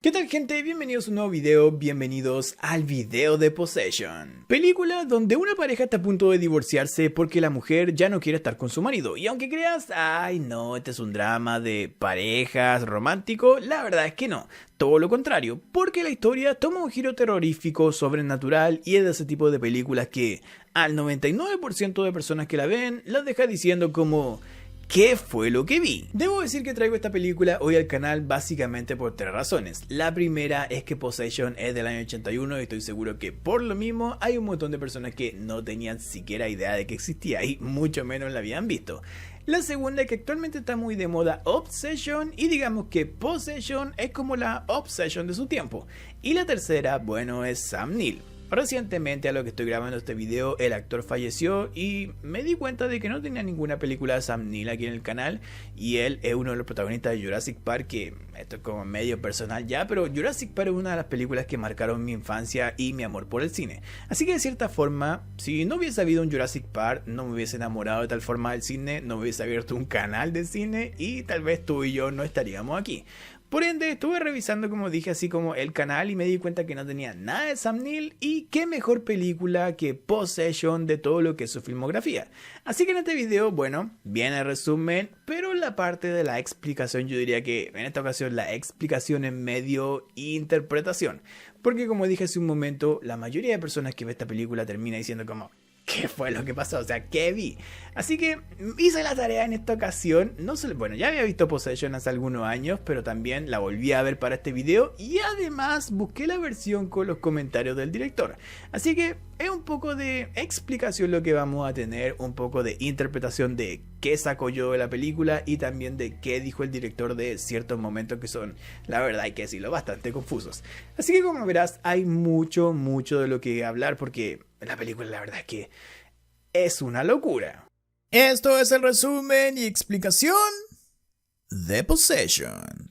¿Qué tal, gente? Bienvenidos a un nuevo video, bienvenidos al video de Possession. Película donde una pareja está a punto de divorciarse porque la mujer ya no quiere estar con su marido. Y aunque creas, ay no, este es un drama de parejas romántico, la verdad es que no. Todo lo contrario, porque la historia toma un giro terrorífico, sobrenatural y es de ese tipo de películas que al 99% de personas que la ven las deja diciendo como... ¿qué fue lo que vi? Debo decir que traigo esta película hoy al canal básicamente por tres razones. La primera es que Possession es del año 81 y estoy seguro que por lo mismo hay un montón de personas que no tenían siquiera idea de que existía y mucho menos la habían visto. La segunda es que actualmente está muy de moda Obsession y digamos que Possession es como la Obsession de su tiempo. Y la tercera, bueno, es Sam Neill. Recientemente, a lo que estoy grabando este video, el actor falleció y me di cuenta de que no tenía ninguna película de Sam Neill aquí en el canal y él es uno de los protagonistas de Jurassic Park, que esto es como medio personal ya, pero Jurassic Park es una de las películas que marcaron mi infancia y mi amor por el cine. Así que de cierta forma, si no hubiese habido un Jurassic Park, no me hubiese enamorado de tal forma del cine, no hubiese abierto un canal de cine y tal vez tú y yo no estaríamos aquí. Por ende, estuve revisando, como dije, así como el canal y me di cuenta que no tenía nada de Sam Neill y qué mejor película que Possession de todo lo que es su filmografía. Así que en este video, bueno, viene el resumen, pero la parte de la explicación yo diría que en esta ocasión la explicación en medio interpretación. Porque como dije hace un momento, la mayoría de personas que ve esta película termina diciendo como... ¿qué fue lo que pasó? O sea, ¿qué vi? Así que hice la tarea en esta ocasión. No solo, bueno, ya había visto Possession hace algunos años, pero también la volví a ver para este video y además busqué la versión con los comentarios del director. Así que es un poco de explicación lo que vamos a tener, un poco de interpretación de qué saco yo de la película y también de qué dijo el director de ciertos momentos que son, la verdad hay que decirlo, bastante confusos. Así que como verás, hay mucho de lo que hablar porque la película la verdad es que es una locura. Esto es el resumen y explicación de Possession.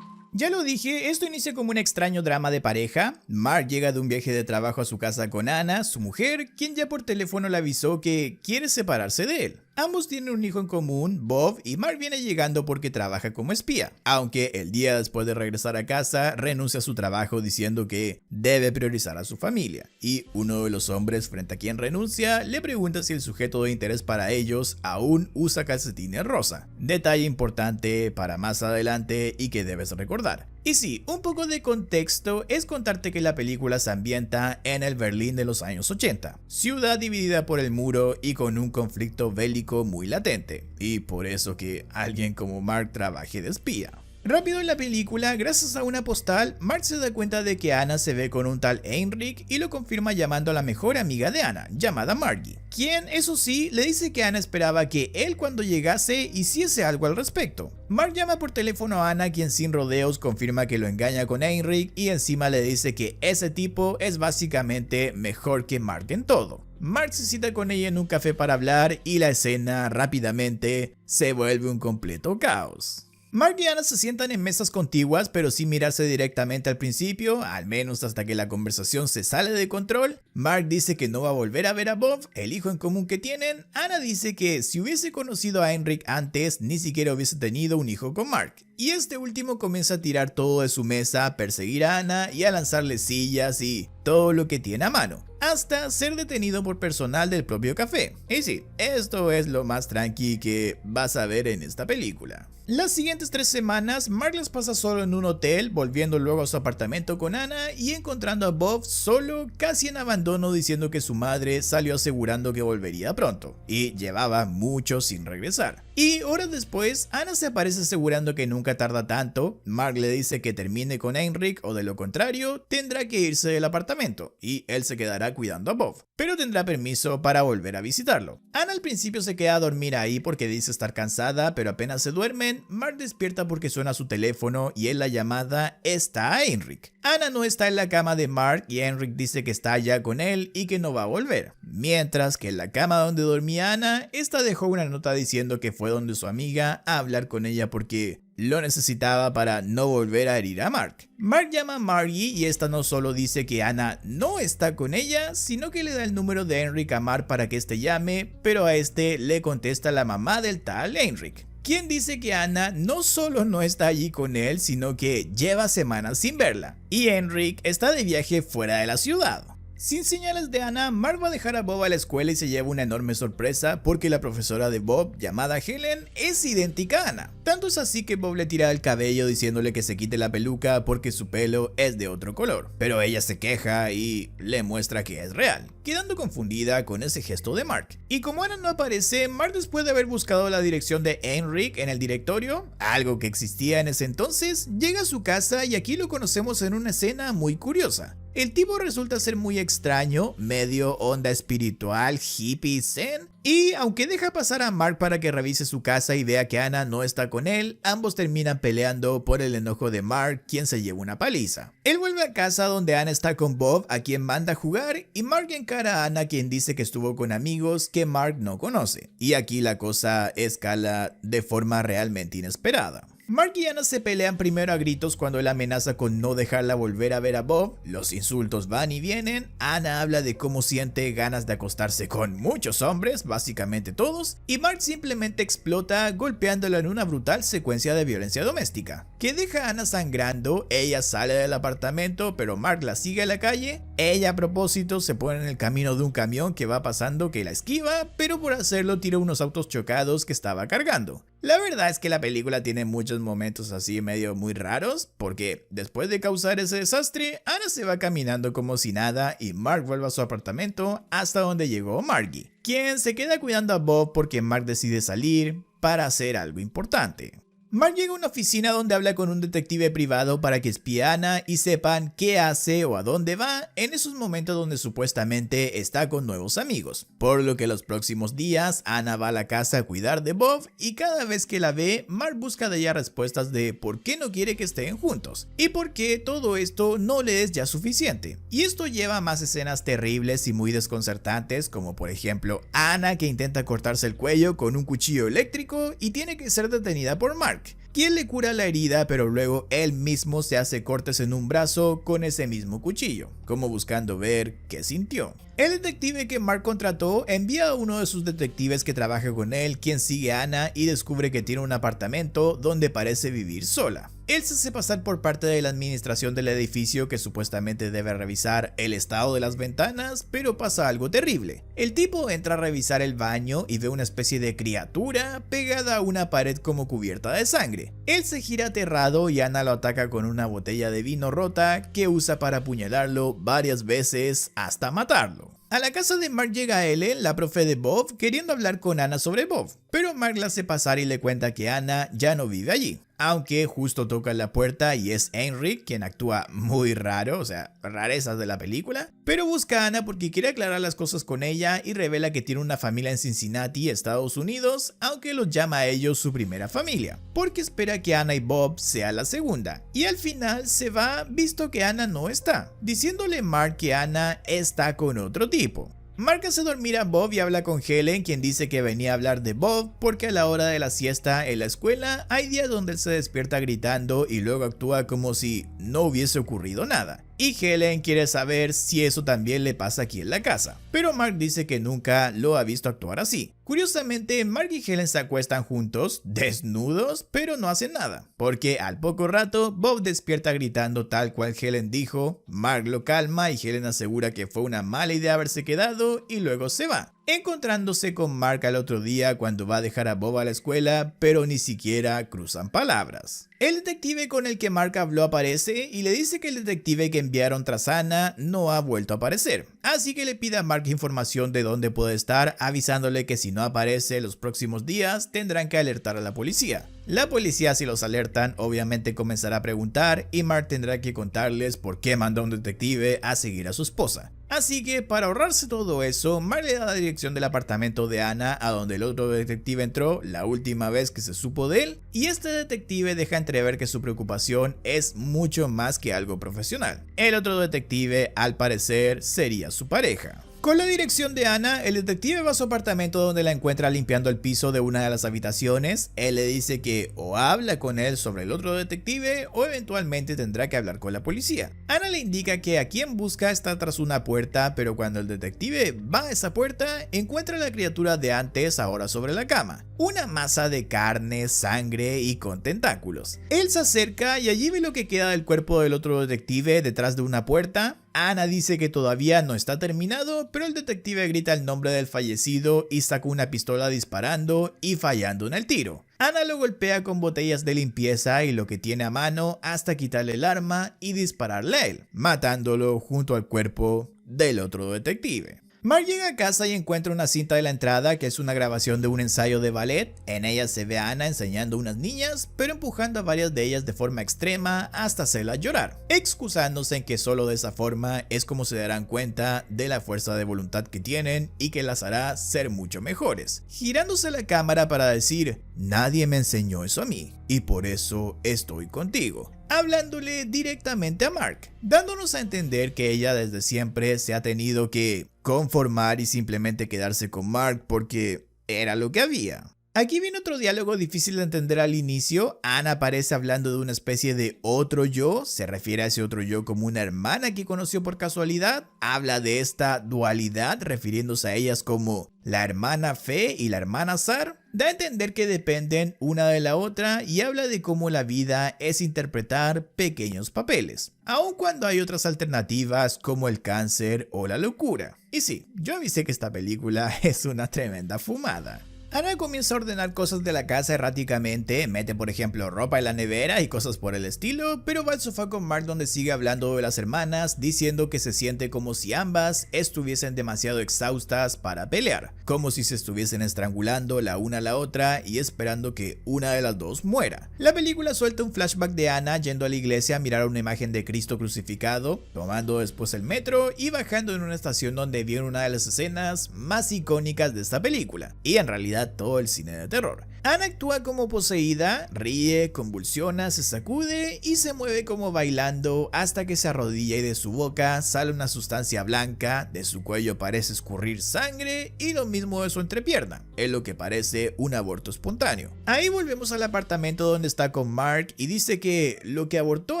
Ya lo dije, esto inicia como un extraño drama de pareja. Mark llega de un viaje de trabajo a su casa con Anna, su mujer, quien ya por teléfono le avisó que quiere separarse de él. Ambos tienen un hijo en común, Bob, y Mark viene llegando porque trabaja como espía, aunque el día después de regresar a casa renuncia a su trabajo diciendo que debe priorizar a su familia, y uno de los hombres frente a quien renuncia le pregunta si el sujeto de interés para ellos aún usa calcetines rosa, detalle importante para más adelante y que debes recordar. Y sí, un poco de contexto es contarte que la película se ambienta en el Berlín de los años 80, ciudad dividida por el muro y con un conflicto bélico muy latente, y por eso que alguien como Mark trabaje de espía. Rápido en la película, gracias a una postal, Mark se da cuenta de que Anna se ve con un tal Heinrich y lo confirma llamando a la mejor amiga de Anna, llamada Margie, quien, eso sí, le dice que Anna esperaba que él cuando llegase hiciese algo al respecto. Mark llama por teléfono a Anna, quien sin rodeos confirma que lo engaña con Heinrich y encima le dice que ese tipo es básicamente mejor que Mark en todo. Mark se cita con ella en un café para hablar y la escena rápidamente se vuelve un completo caos. Mark y Anna se sientan en mesas contiguas pero sin mirarse directamente al principio, al menos hasta que la conversación se sale de control. Mark dice que no va a volver a ver a Bob, el hijo en común que tienen. Anna dice que si hubiese conocido a Heinrich antes, ni siquiera hubiese tenido un hijo con Mark. Y este último comienza a tirar todo de su mesa, a perseguir a Anna y a lanzarle sillas y todo lo que tiene a mano, hasta ser detenido por personal del propio café. Y sí, esto es lo más tranqui que vas a ver en esta película. Las siguientes 3 semanas, Mark las pasa solo en un hotel, volviendo luego a su apartamento con Anna y encontrando a Bob solo, casi en abandono, diciendo que su madre salió asegurando que volvería pronto y llevaba mucho sin regresar. Y horas después, Anna se aparece asegurando que nunca tarda tanto. Mark le dice que termine con Heinrich o de lo contrario tendrá que irse del apartamento y él se quedará cuidando a Bob, pero tendrá permiso para volver a visitarlo. Anna al principio se queda a dormir ahí porque dice estar cansada, pero apenas se duermen, Mark despierta porque suena su teléfono y en la llamada está Heinrich. Anna no está en la cama de Mark y Heinrich dice que está allá con él y que no va a volver, mientras que en la cama donde dormía Anna, esta dejó una nota diciendo que fue donde su amiga a hablar con ella porque lo necesitaba para no volver a herir a Mark. Mark llama a Margie y esta no solo dice que Anna no está con ella, sino que le da el número de Heinrich a Mark para que este llame, pero a este le contesta la mamá del tal Heinrich. quien dice que Anna no solo no está allí con él, sino que lleva semanas sin verla, y Henrik está de viaje fuera de la ciudad. Sin señales de Anna, Mark va a dejar a Bob a la escuela y se lleva una enorme sorpresa porque la profesora de Bob, llamada Helen, es idéntica a Anna. Tanto es así que Bob le tira el cabello diciéndole que se quite la peluca porque su pelo es de otro color, pero ella se queja y le muestra que es real, quedando confundida con ese gesto de Mark. Y como Anna no aparece, Mark, después de haber buscado la dirección de Henrik en el directorio, algo que existía en ese entonces, llega a su casa y aquí lo conocemos en una escena muy curiosa. El tipo resulta ser muy extraño, medio onda espiritual, hippie, zen, y aunque deja pasar a Mark para que revise su casa y vea que Anna no está con él, ambos terminan peleando por el enojo de Mark, quien se lleva una paliza. Él vuelve a casa donde Anna está con Bob, a quien manda a jugar, y Mark encara a Anna, quien dice que estuvo con amigos que Mark no conoce. Y aquí la cosa escala de forma realmente inesperada. Mark y Anna se pelean primero a gritos cuando él amenaza con no dejarla volver a ver a Bob, los insultos van y vienen, Anna habla de cómo siente ganas de acostarse con muchos hombres, básicamente todos, y Mark simplemente explota golpeándola en una brutal secuencia de violencia doméstica, que deja a Anna sangrando. Ella sale del apartamento, pero Mark la sigue a la calle. Ella a propósito se pone en el camino de un camión que va pasando que la esquiva, pero por hacerlo tira unos autos chocados que estaba cargando. La verdad es que la película tiene muchos momentos así medio muy raros, porque después de causar ese desastre, Anna se va caminando como si nada y Mark vuelve a su apartamento hasta donde llegó Margie, quien se queda cuidando a Bob porque Mark decide salir para hacer algo importante. Mark llega a una oficina donde habla con un detective privado para que espíe a Anna y sepan qué hace o a dónde va en esos momentos donde supuestamente está con nuevos amigos. Por lo que los próximos días Anna va a la casa a cuidar de Bob y cada vez que la ve, Mark busca de ella respuestas de por qué no quiere que estén juntos y por qué todo esto no le es ya suficiente. Y esto lleva a más escenas terribles y muy desconcertantes, como por ejemplo Anna que intenta cortarse el cuello con un cuchillo eléctrico y tiene que ser detenida por Mark, quien le cura la herida, pero luego él mismo se hace cortes en un brazo con ese mismo cuchillo, como buscando ver qué sintió. El detective que Mark contrató envía a uno de sus detectives que trabaja con él, quien sigue a Anna y descubre que tiene un apartamento donde parece vivir sola. Él se hace pasar por parte de la administración del edificio que supuestamente debe revisar el estado de las ventanas, pero pasa algo terrible. El tipo entra a revisar el baño y ve una especie de criatura pegada a una pared como cubierta de sangre. Él se gira aterrado y Anna lo ataca con una botella de vino rota que usa para apuñalarlo varias veces hasta matarlo. A la casa de Mark llega Ellen, la profe de Bob, queriendo hablar con Anna sobre Bob, pero Mark la hace pasar y le cuenta que Anna ya no vive allí. Aunque justo toca la puerta y es Henrik, quien actúa muy raro, o sea, rarezas de la película, pero busca a Anna porque quiere aclarar las cosas con ella y revela que tiene una familia en Cincinnati, Estados Unidos, aunque los llama a ellos su primera familia, porque espera que Anna y Bob sea la segunda, y al final se va visto que Anna no está, diciéndole Mark que Anna está con otro tipo. Mark hace dormir a Bob y habla con Helen, quien dice que venía a hablar de Bob porque a la hora de la siesta en la escuela hay días donde él se despierta gritando y luego actúa como si no hubiese ocurrido nada. Y Helen quiere saber si eso también le pasa aquí en la casa, pero Mark dice que nunca lo ha visto actuar así. Curiosamente, Mark y Helen se acuestan juntos, desnudos, pero no hacen nada, porque al poco rato Bob despierta gritando tal cual Helen dijo. Mark lo calma y Helen asegura que fue una mala idea haberse quedado y luego se va, encontrándose con Mark al otro día cuando va a dejar a Bob a la escuela, pero ni siquiera cruzan palabras. El detective con el que Mark habló aparece y le dice que el detective que enviaron tras Anna no ha vuelto a aparecer, así que le pide a Mark información de dónde puede estar, avisándole que si no aparece los próximos días tendrán que alertar a la policía. La policía, si los alertan, obviamente comenzará a preguntar y Mark tendrá que contarles por qué mandó a un detective a seguir a su esposa. Así que para ahorrarse todo eso, Mark le da la dirección del apartamento de Anna a donde el otro detective entró la última vez que se supo de él, y este detective deja entrever que su preocupación es mucho más que algo profesional. El otro detective, al parecer, sería su pareja. Con la dirección de Ana, el detective va a su apartamento donde la encuentra limpiando el piso de una de las habitaciones. Él le dice que o habla con él sobre el otro detective o eventualmente tendrá que hablar con la policía. Ana le indica que a quien busca está tras una puerta, pero cuando el detective va a esa puerta, encuentra a la criatura de antes ahora sobre la cama. Una masa de carne, sangre y con tentáculos. Él se acerca y allí ve lo que queda del cuerpo del otro detective detrás de una puerta. Ana dice que todavía no está terminado, pero el detective grita el nombre del fallecido y saca una pistola disparando y fallando en el tiro. Ana lo golpea con botellas de limpieza y lo que tiene a mano hasta quitarle el arma y dispararle a él, matándolo junto al cuerpo del otro detective. Mark llega a casa y encuentra una cinta de la entrada que es una grabación de un ensayo de ballet. En ella se ve a Ana enseñando a unas niñas, pero empujando a varias de ellas de forma extrema hasta hacerlas llorar, excusándose en que solo de esa forma es como se darán cuenta de la fuerza de voluntad que tienen y que las hará ser mucho mejores, girándose la cámara para decir: nadie me enseñó eso a mí y por eso estoy contigo, hablándole directamente a Mark, dándonos a entender que ella desde siempre se ha tenido que conformar y simplemente quedarse con Mark porque era lo que había. Aquí viene otro diálogo difícil de entender al inicio. Ana aparece hablando de una especie de otro yo, se refiere a ese otro yo como una hermana que conoció por casualidad, habla de esta dualidad refiriéndose a ellas como la hermana Fe y la hermana Zar, da a entender que dependen una de la otra y habla de cómo la vida es interpretar pequeños papeles, aun cuando hay otras alternativas como el cáncer o la locura. Y sí, yo avisé que esta película es una tremenda fumada. Ana comienza a ordenar cosas de la casa erráticamente, mete por ejemplo ropa en la nevera y cosas por el estilo, pero va al sofá con Mark donde sigue hablando de las hermanas, diciendo que se siente como si ambas estuviesen demasiado exhaustas para pelear, como si se estuviesen estrangulando la una a la otra y esperando que una de las dos muera. La película suelta un flashback de Ana yendo a la iglesia a mirar una imagen de Cristo crucificado, tomando después el metro y bajando en una estación donde vieron una de las escenas más icónicas de esta película, y en realidad todo el cine de terror. Ana actúa como poseída, ríe, convulsiona, se sacude y se mueve como bailando hasta que se arrodilla y de su boca sale una sustancia blanca, de su cuello parece escurrir sangre y lo mismo de su entrepierna, en lo que parece un aborto espontáneo. Ahí volvemos al apartamento donde está con Mark y dice que lo que abortó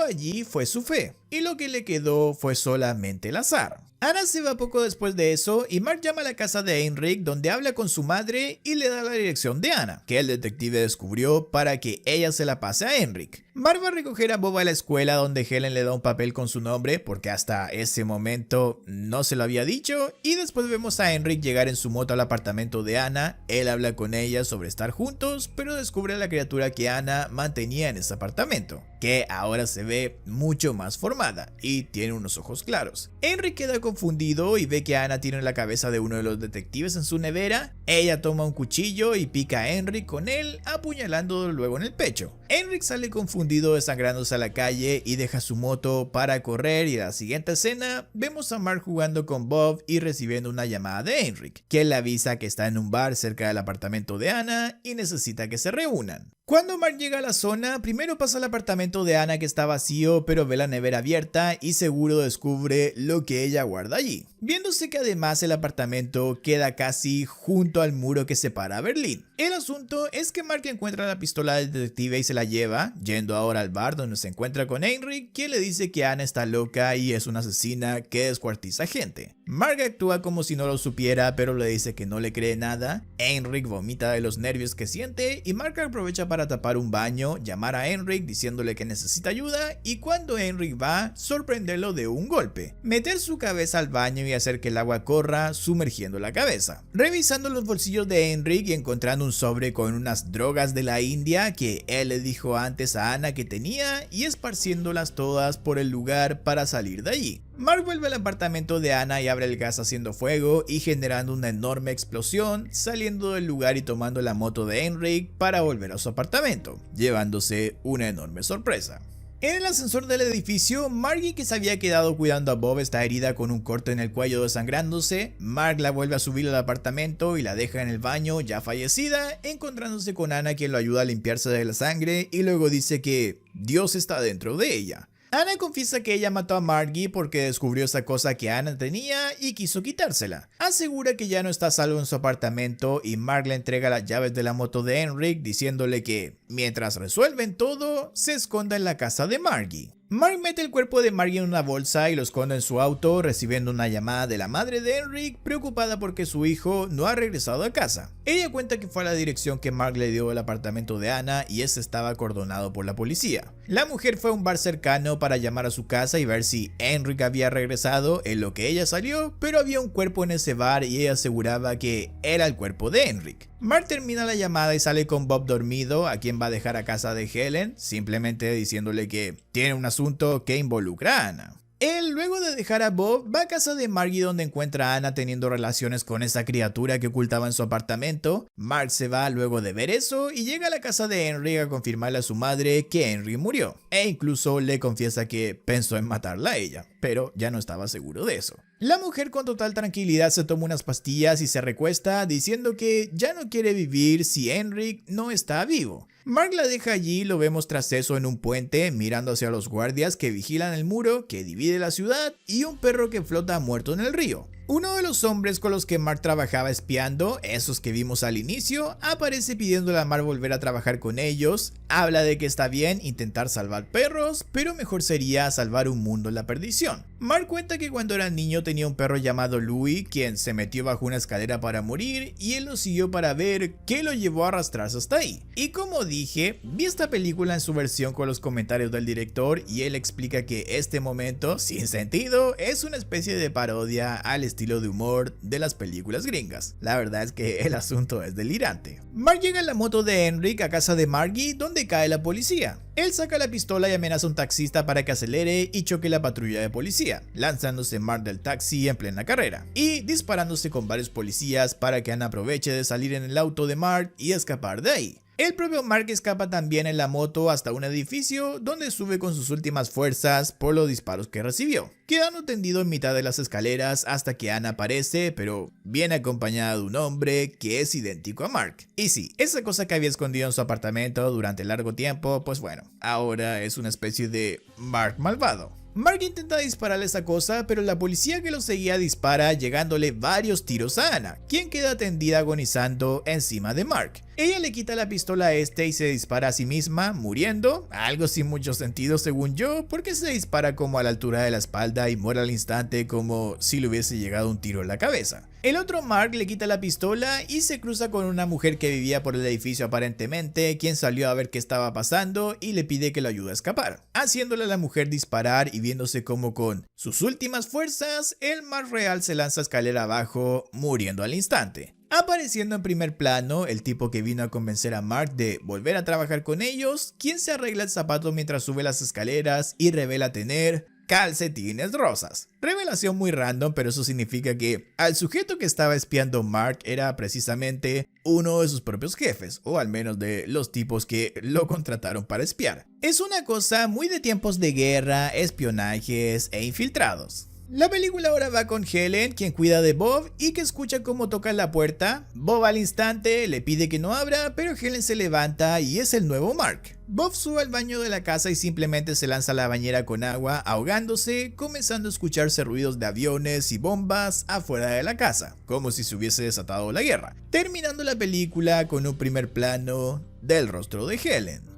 allí fue su fe y lo que le quedó fue solamente el azar. Ana se va poco después de eso y Mark llama a la casa de Heinrich donde habla con su madre y le da la dirección de Ana, que el detective descubrió para que ella se la pase a Heinrich. Mark va a recoger a Bob a la escuela donde Helen le da un papel con su nombre porque hasta ese momento no se lo había dicho, y después vemos a Heinrich llegar en su moto al apartamento de Ana. Él habla con ella sobre estar juntos, pero descubre a la criatura que Ana mantenía en ese apartamento, que ahora se ve mucho más formada y tiene unos ojos claros. Heinrich queda confundido y ve que Ana tiene la cabeza de uno de los detectives en su nevera. Ella toma un cuchillo y pica a Heinrich con él, apuñalándolo luego en el pecho. Heinrich sale confundido desangrándose a la calle y deja su moto para correr, y en la siguiente escena vemos a Mark jugando con Bob y recibiendo una llamada de Heinrich, que le avisa que está en un bar cerca del apartamento de Ana y necesita que se reúnan. Cuando Mark llega a la zona, primero pasa al apartamento de Ana que está vacío, pero ve la nevera abierta y seguro descubre lo que ella guarda allí, viéndose que además el apartamento queda casi junto al muro que separa a Berlín. El asunto es que Mark encuentra la pistola del detective y se la lleva, yendo ahora al bar donde se encuentra con Heinrich, quien le dice que Ana está loca y es una asesina que descuartiza gente. Mark actúa como si no lo supiera, pero le dice que no le cree nada. Heinrich vomita de los nervios que siente y Mark aprovecha para tapar un baño, llamar a Heinrich diciéndole que necesita ayuda, y cuando Heinrich va, sorprenderlo de un golpe, meter su cabeza al baño y hacer que el agua corra sumergiendo la cabeza. Revisando los bolsillos de Heinrich y encontrando un sobre con unas drogas de la India que él le dijo antes a Ana que tenía, y esparciéndolas todas por el lugar para salir de allí. Mark vuelve al apartamento de Ana y abre el gas haciendo fuego y generando una enorme explosión, saliendo del lugar y tomando la moto de Heinrich para volver a su apartamento, llevándose una enorme sorpresa. En el ascensor del edificio, Margie, que se había quedado cuidando a Bob, está herida con un corte en el cuello desangrándose. Mark la vuelve a subir al apartamento y la deja en el baño ya fallecida, encontrándose con Ana, quien lo ayuda a limpiarse de la sangre y luego dice que Dios está dentro de ella. Anna confiesa que ella mató a Margie porque descubrió esa cosa que Anna tenía y quiso quitársela. Asegura que ya no está a salvo en su apartamento y Mark le entrega las llaves de la moto de Henrik diciéndole que, mientras resuelven todo, se esconda en la casa de Margie. Mark mete el cuerpo de Margie en una bolsa y lo esconde en su auto, recibiendo una llamada de la madre de Henrik preocupada porque su hijo no ha regresado a casa. Ella cuenta que fue a la dirección que Mark le dio el apartamento de Anna y ese estaba acordonado por la policía. La mujer fue a un bar cercano para llamar a su casa y ver si Henrik había regresado, en lo que ella salió, pero había un cuerpo en ese bar y ella aseguraba que era el cuerpo de Henrik. Mark termina la llamada y sale con Bob dormido, a quien va a dejar a casa de Helen, simplemente diciéndole que tiene un asunto que involucra a Anna. Él, luego de dejar a Bob, va a casa de Margie donde encuentra a Anna teniendo relaciones con esa criatura que ocultaba en su apartamento. Mark se va luego de ver eso y llega a la casa de Henry a confirmarle a su madre que Henry murió. E incluso le confiesa que pensó en matarla a ella, pero ya no estaba seguro de eso. La mujer con total tranquilidad se toma unas pastillas y se recuesta diciendo que ya no quiere vivir si Henrik no está vivo. Mark la deja allí y lo vemos tras eso en un puente mirando hacia los guardias que vigilan el muro que divide la ciudad y un perro que flota muerto en el río. Uno de los hombres con los que Mark trabajaba espiando, esos que vimos al inicio, aparece pidiéndole a Mark volver a trabajar con ellos. Habla de que está bien intentar salvar perros, pero mejor sería salvar un mundo en la perdición. Mark cuenta que cuando era niño tenía un perro llamado Louis, quien se metió bajo una escalera para morir y él lo siguió para ver qué lo llevó a arrastrarse hasta ahí. Y como dije, vi esta película en su versión con los comentarios del director y él explica que este momento, sin sentido, es una especie de parodia al estilo de humor de las películas gringas. La verdad es que el asunto es delirante. Mark llega en la moto de Henrik a casa de Margie donde cae la policía. Él saca la pistola y amenaza a un taxista para que acelere y choque la patrulla de policía, lanzándose Mark del taxi en plena carrera y disparándose con varios policías para que Anna aproveche de salir en el auto de Mark y escapar de ahí. El propio Mark escapa también en la moto hasta un edificio donde sube con sus últimas fuerzas por los disparos que recibió, quedando tendido en mitad de las escaleras hasta que Anna aparece, pero viene acompañada de un hombre que es idéntico a Mark. Y sí, esa cosa que había escondido en su apartamento durante largo tiempo, pues bueno, ahora es una especie de Mark malvado. Mark intenta dispararle a esa cosa, pero la policía que lo seguía dispara llegándole varios tiros a Anna, quien queda tendida agonizando encima de Mark. Ella le quita la pistola a este y se dispara a sí misma, muriendo, algo sin mucho sentido según yo, porque se dispara como a la altura de la espalda y muere al instante como si le hubiese llegado un tiro en la cabeza. El otro Mark le quita la pistola y se cruza con una mujer que vivía por el edificio aparentemente, quien salió a ver qué estaba pasando y le pide que lo ayude a escapar, haciéndole a la mujer disparar y viéndose como con sus últimas fuerzas, el Mark real se lanza escalera abajo, muriendo al instante. Apareciendo en primer plano, el tipo que vino a convencer a Mark de volver a trabajar con ellos, quien se arregla el zapato mientras sube las escaleras y revela tener calcetines rosas. Revelación muy random, pero eso significa que al sujeto que estaba espiando Mark era precisamente uno de sus propios jefes, o al menos de los tipos que lo contrataron para espiar. Es una cosa muy de tiempos de guerra, espionajes e infiltrados. La película ahora va con Helen, quien cuida de Bob y que escucha cómo tocan la puerta. Bob al instante le pide que no abra, pero Helen se levanta y es el nuevo Mark. Bob sube al baño de la casa y simplemente se lanza a la bañera con agua, ahogándose, comenzando a escucharse ruidos de aviones y bombas afuera de la casa, como si se hubiese desatado la guerra, terminando la película con un primer plano del rostro de Helen.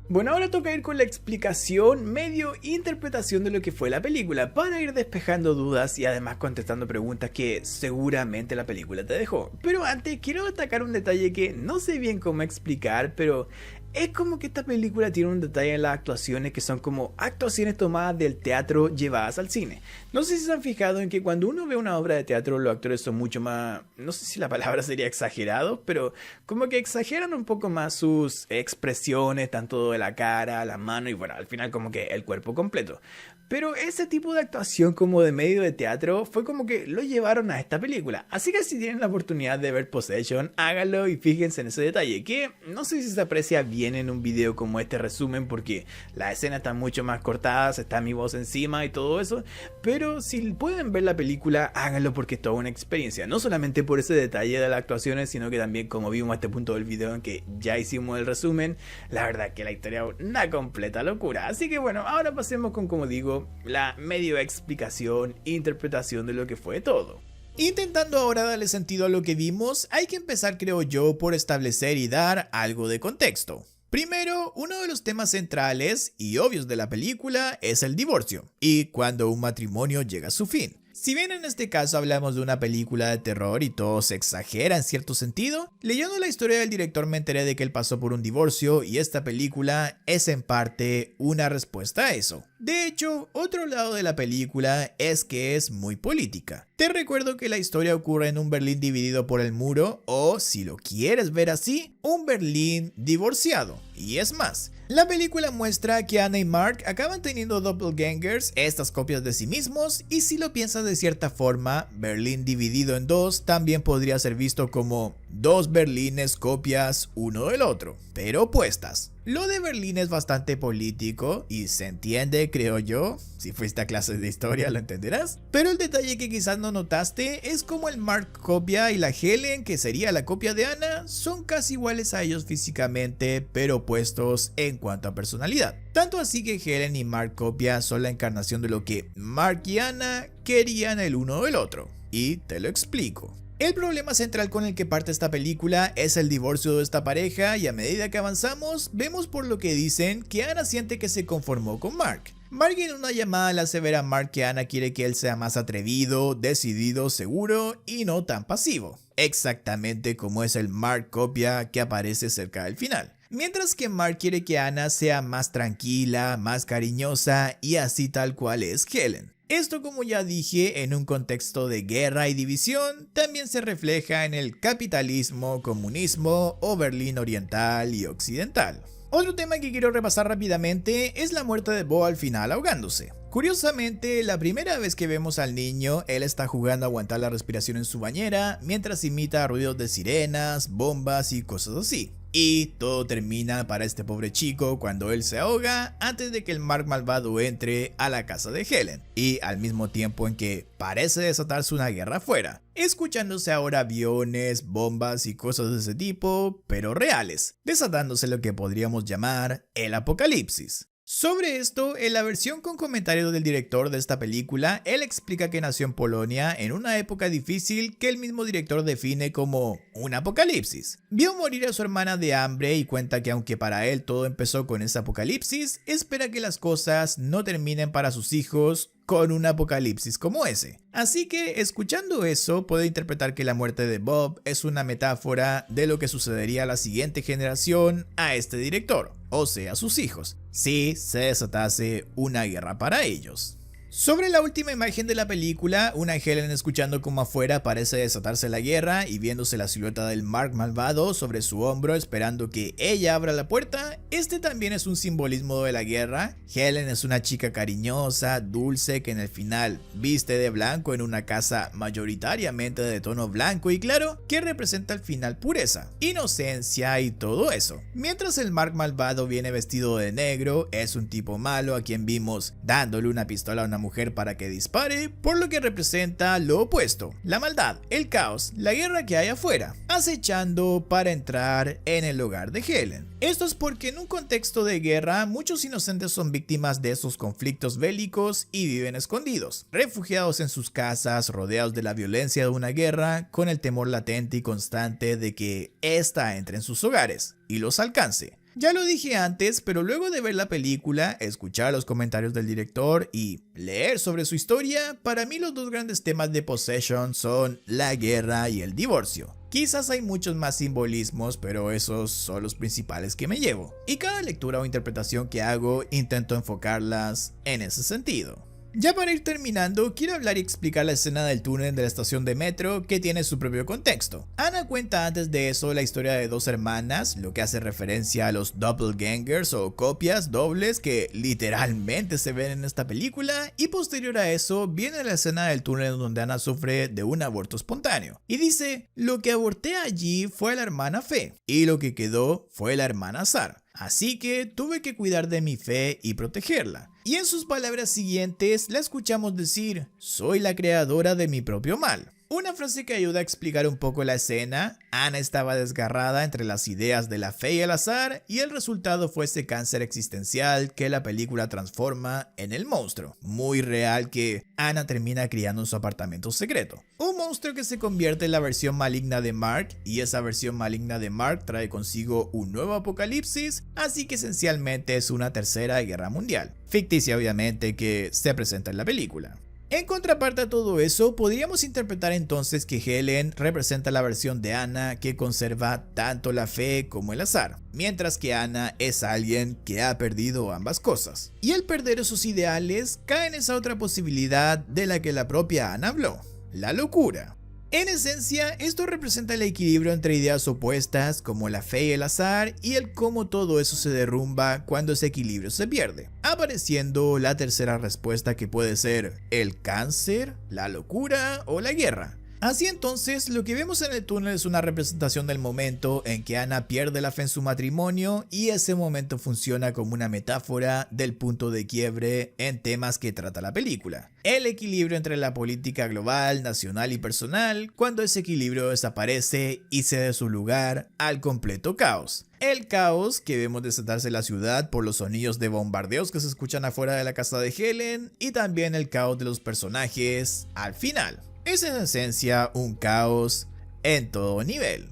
Bueno, ahora toca ir con la explicación, medio interpretación de lo que fue la película, para ir despejando dudas y además contestando preguntas que seguramente la película te dejó. Pero antes quiero destacar un detalle que no sé bien cómo explicar, pero es como que esta película tiene un detalle en las actuaciones que son como actuaciones tomadas del teatro llevadas al cine. No sé si se han fijado en que cuando uno ve una obra de teatro los actores son mucho más, no sé si la palabra sería exagerados, pero como que exageran un poco más sus expresiones, tanto de la cara, la mano y bueno, al final como que el cuerpo completo. Pero ese tipo de actuación como de medio de teatro fue como que lo llevaron a esta película. Así que si tienen la oportunidad de ver Possession, háganlo y fíjense en ese detalle, que no sé si se aprecia bien bien en un video como este resumen porque las escenas están mucho más cortadas, está mi voz encima y todo eso, pero si pueden ver la película, háganlo porque es toda una experiencia, no solamente por ese detalle de las actuaciones, sino que también como vimos a este punto del video en que ya hicimos el resumen, la verdad que la historia es una completa locura. Así que bueno, ahora pasemos con, como digo, la medio explicación e interpretación de lo que fue todo. Intentando ahora darle sentido a lo que vimos, hay que empezar, creo yo, por establecer y dar algo de contexto. Primero, uno de los temas centrales y obvios de la película es el divorcio, y cuando un matrimonio llega a su fin. Si bien en este caso hablamos de una película de terror y todo se exagera en cierto sentido, leyendo la historia del director me enteré de que él pasó por un divorcio y esta película es en parte una respuesta a eso. De hecho, otro lado de la película es que es muy política. Te recuerdo que la historia ocurre en un Berlín dividido por el muro o, si lo quieres ver así, un Berlín divorciado. Y es más, la película muestra que Anna y Mark acaban teniendo doppelgangers, estas copias de sí mismos, y si lo piensas de cierta forma, Berlín dividido en dos también podría ser visto como dos Berlines copias uno del otro, pero opuestas. Lo de Berlín es bastante político y se entiende, creo yo. Si fuiste a clases de historia lo entenderás. Pero el detalle que quizás no notaste es como el Mark copia y la Helen, que sería la copia de Anna, son casi iguales a ellos físicamente, pero opuestos en cuanto a personalidad. Tanto así que Helen y Mark copia son la encarnación de lo que Mark y Anna querían el uno del otro. Y te lo explico. El problema central con el que parte esta película es el divorcio de esta pareja y a medida que avanzamos vemos por lo que dicen que Anna siente que se conformó con Mark. Mark en una llamada le hace ver a Mark que Anna quiere que él sea más atrevido, decidido, seguro y no tan pasivo. Exactamente como es el Mark copia que aparece cerca del final. Mientras que Mark quiere que Anna sea más tranquila, más cariñosa y así tal cual es Helen. Esto, como ya dije, en un contexto de guerra y división, también se refleja en el capitalismo, comunismo o Berlín oriental y occidental. Otro tema que quiero repasar rápidamente es la muerte de Bo al final ahogándose. Curiosamente, la primera vez que vemos al niño, él está jugando a aguantar la respiración en su bañera mientras imita ruidos de sirenas, bombas y cosas así. Y todo termina para este pobre chico cuando él se ahoga antes de que el Mark malvado entre a la casa de Helen. Y al mismo tiempo en que parece desatarse una guerra afuera, escuchándose ahora aviones, bombas y cosas de ese tipo, pero reales, desatándose lo que podríamos llamar el apocalipsis. Sobre esto, en la versión con comentarios del director de esta película, él explica que nació en Polonia en una época difícil que el mismo director define como un apocalipsis. Vio morir a su hermana de hambre y cuenta que aunque para él todo empezó con ese apocalipsis, espera que las cosas no terminen para sus hijos con un apocalipsis como ese. Así que escuchando eso puede interpretar que la muerte de Bob es una metáfora de lo que sucedería a la siguiente generación a este director, o sea sus hijos, si se desatase una guerra para ellos. Sobre la última imagen de la película, una Helen escuchando como afuera parece desatarse la guerra y viéndose la silueta del Mark malvado sobre su hombro esperando que ella abra la puerta, este también es un simbolismo de la guerra. Helen es una chica cariñosa, dulce que en el final viste de blanco en una casa mayoritariamente de tono blanco y claro que representa al final pureza, inocencia y todo eso. Mientras el Mark malvado viene vestido de negro, es un tipo malo a quien vimos dándole una pistola a una mujer para que dispare, por lo que representa lo opuesto, la maldad, el caos, la guerra que hay afuera, acechando para entrar en el hogar de Helen. Esto es porque en un contexto de guerra muchos inocentes son víctimas de esos conflictos bélicos y viven escondidos, refugiados en sus casas, rodeados de la violencia de una guerra, con el temor latente y constante de que ésta entre en sus hogares y los alcance. Ya lo dije antes, pero luego de ver la película, escuchar los comentarios del director y leer sobre su historia, para mí los dos grandes temas de Possession son la guerra y el divorcio. Quizás hay muchos más simbolismos, pero esos son los principales que me llevo. Y cada lectura o interpretación que hago intento enfocarlas en ese sentido. Ya para ir terminando, quiero hablar y explicar la escena del túnel de la estación de metro que tiene su propio contexto. Anna cuenta antes de eso la historia de dos hermanas, lo que hace referencia a los doppelgangers o copias dobles que literalmente se ven en esta película, y posterior a eso viene la escena del túnel donde Anna sufre de un aborto espontáneo. Y dice, lo que aborté allí fue la hermana Fe y lo que quedó fue la hermana Sara. así que tuve que cuidar de mi fe y protegerla. Y en sus palabras siguientes la escuchamos decir: soy la creadora de mi propio mal. Una frase que ayuda a explicar un poco la escena. Ana estaba desgarrada entre las ideas de la fe y el azar, y el resultado fue ese cáncer existencial que la película transforma en el monstruo, muy real, que Ana termina criando en su apartamento secreto. Un monstruo que se convierte en la versión maligna de Mark, y esa versión maligna de Mark trae consigo un nuevo apocalipsis, así que esencialmente es una tercera guerra mundial, ficticia obviamente, que se presenta en la película. En contraparte a todo eso, podríamos interpretar entonces que Helen representa la versión de Ana que conserva tanto la fe como el azar, mientras que Ana es alguien que ha perdido ambas cosas. Y al perder esos ideales, cae en esa otra posibilidad de la que la propia Ana habló: la locura. En esencia, esto representa el equilibrio entre ideas opuestas como la fe y el azar, y el cómo todo eso se derrumba cuando ese equilibrio se pierde, apareciendo la tercera respuesta, que puede ser el cáncer, la locura o la guerra. Así entonces, lo que vemos en el túnel es una representación del momento en que Ana pierde la fe en su matrimonio, y ese momento funciona como una metáfora del punto de quiebre en temas que trata la película: el equilibrio entre la política global, nacional y personal, cuando ese equilibrio desaparece y cede su lugar al completo caos. El caos que vemos desatarse en la ciudad por los sonidos de bombardeos que se escuchan afuera de la casa de Helen, y también el caos de los personajes al final. Es en esencia un caos en todo nivel.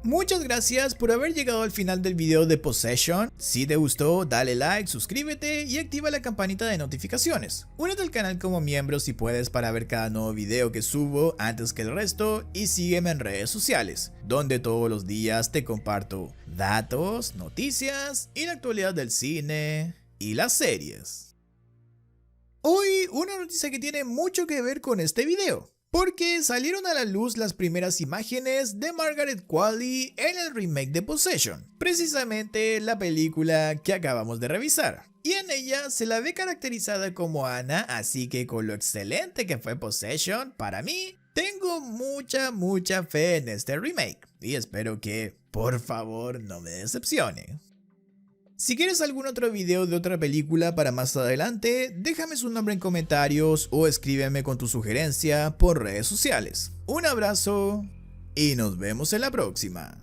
Muchas gracias por haber llegado al final del video de Possession. Si te gustó, dale like, suscríbete y activa la campanita de notificaciones. Únete al canal como miembro si puedes para ver cada nuevo video que subo antes que el resto, y sígueme en redes sociales, donde todos los días te comparto datos, noticias y la actualidad del cine y las series. Hoy una noticia que tiene mucho que ver con este video, porque salieron a la luz las primeras imágenes de Margaret Qualley en el remake de Possession, precisamente la película que acabamos de revisar. Y en ella se la ve caracterizada como Ana, así que con lo excelente que fue Possession, para mí, tengo mucha fe en este remake, y espero que, por favor, no me decepcione. Si quieres algún otro video de otra película para más adelante, déjame su nombre en comentarios o escríbeme con tu sugerencia por redes sociales. Un abrazo y nos vemos en la próxima.